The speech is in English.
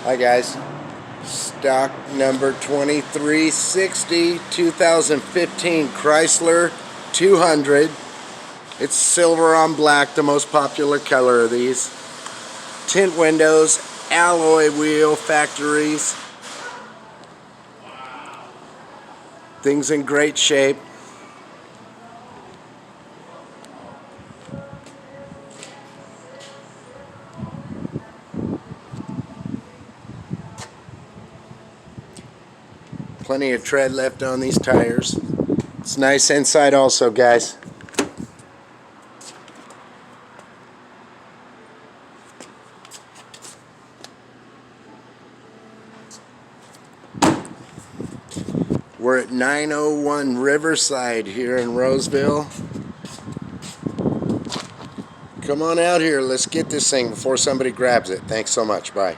Hi guys, stock number 2360 2015 Chrysler 200. It's silver on black, the most popular color of these. Tint windows, alloy wheel factories. Things in great shape. Plenty of tread left on these tires. It's nice inside also, guys. We're at 901 Riverside here in Roseville. Come on out here. Let's get this thing before somebody grabs it. Thanks so much. Bye.